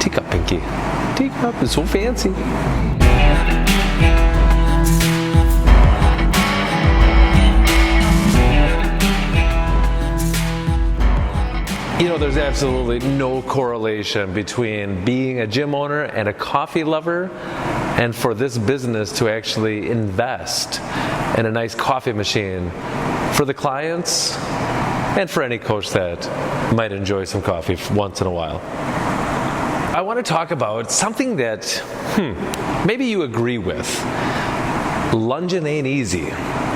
Teacup, Pinky. Teacup is so fancy. You know, there's absolutely no correlation between being a gym owner and a coffee lover, and for this business to actually invest in a nice coffee machine for the clients and for any coach that might enjoy some coffee once in a while. I want to talk about something that maybe you agree with. Lunging ain't easy.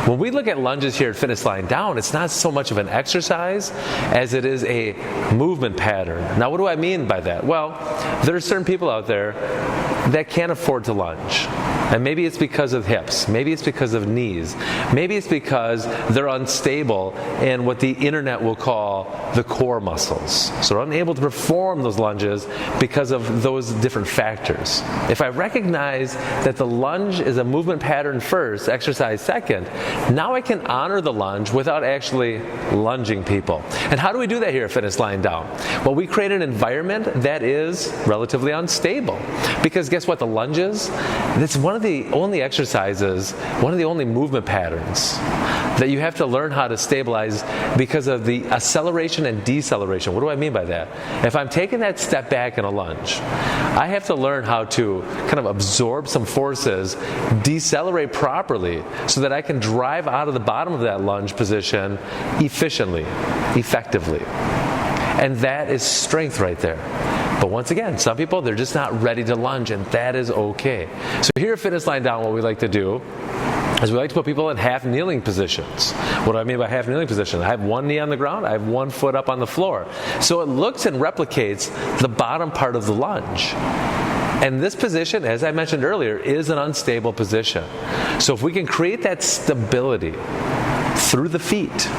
When we look at lunges here at Fitness Lying Down, it's not so much of an exercise as it is a movement pattern. Now, what do I mean by that? Well, there are certain people out there that can't afford to lunge. And maybe it's because of hips, maybe it's because of knees, maybe it's because they're unstable in what the internet will call the core muscles. So they're unable to perform those lunges because of those different factors. If I recognize that the lunge is a movement pattern first, exercise second, now I can honor the lunge without actually lunging people. And how do we do that here at Fitness Lying Down? Well, we create an environment that is relatively unstable. Because guess what? The lunges, it's one of the only exercises, one of the only movement patterns that you have to learn how to stabilize because of the acceleration and deceleration. What do I mean by that? If I'm taking that step back in a lunge, I have to learn how to kind of absorb some forces, decelerate properly so that I can drive out of the bottom of that lunge position efficiently, effectively. And that is strength right there. But once again, some people, they're just not ready to lunge, and that is okay. So here at Fitness Lying Down, what we like to do is we like to put people in half kneeling positions. What do I mean by half kneeling position? I have one knee on the ground, I have one foot up on the floor. So it looks and replicates the bottom part of the lunge. And this position, as I mentioned earlier, is an unstable position. So if we can create that stability through the feet,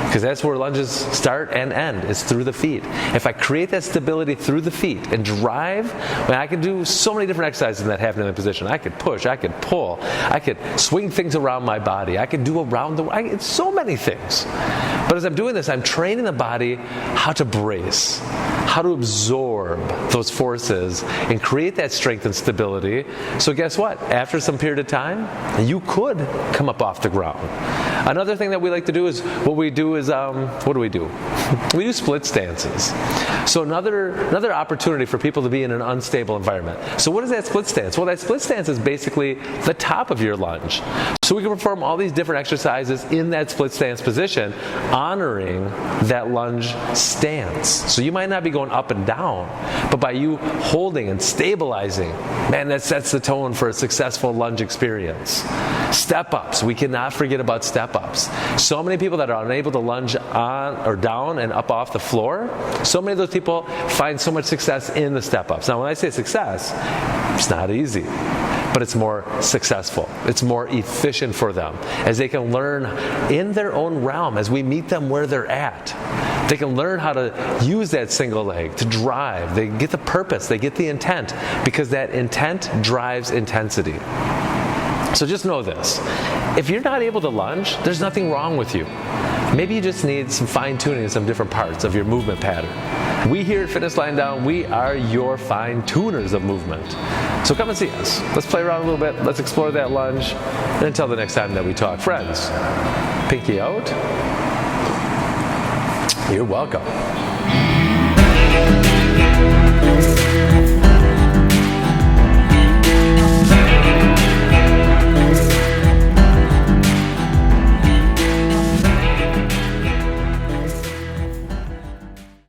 because that's where lunges start and end, is through the feet. If I create that stability through the feet and drive, I can do so many different exercises in that half kneeling position. I could push, I could pull, I could swing things around my body, I could do it's so many things. But as I'm doing this, I'm training the body how to brace, how to absorb those forces and create that strength and stability. So guess what? After some period of time, you could come up off the ground. Another thing that we like to do is, what do we do? We do split stances. So another opportunity for people to be in an unstable environment. So what is that split stance? Well, that split stance is basically the top of your lunge. So we can perform all these different exercises in that split stance position, honoring that lunge stance. So you might not be going up and down, but by you holding and stabilizing, man, that sets the tone for a successful lunge experience. Step-ups, we cannot forget about step-ups. So many people that are unable to lunge on or down and up off the floor, so many of those people find so much success in the step-ups. Now when I say success, it's not easy, but it's more successful. It's more efficient for them as they can learn in their own realm, as we meet them where they're at. They can learn how to use that single leg to drive. They get the purpose, they get the intent, because that intent drives intensity. So just know this. If you're not able to lunge, there's nothing wrong with you. Maybe you just need some fine-tuning in some different parts of your movement pattern. We here at Fitness Lying Down, we are your fine-tuners of movement. So come and see us. Let's play around a little bit. Let's explore that lunge. And until the next time that we talk, friends, pinky out. You're welcome.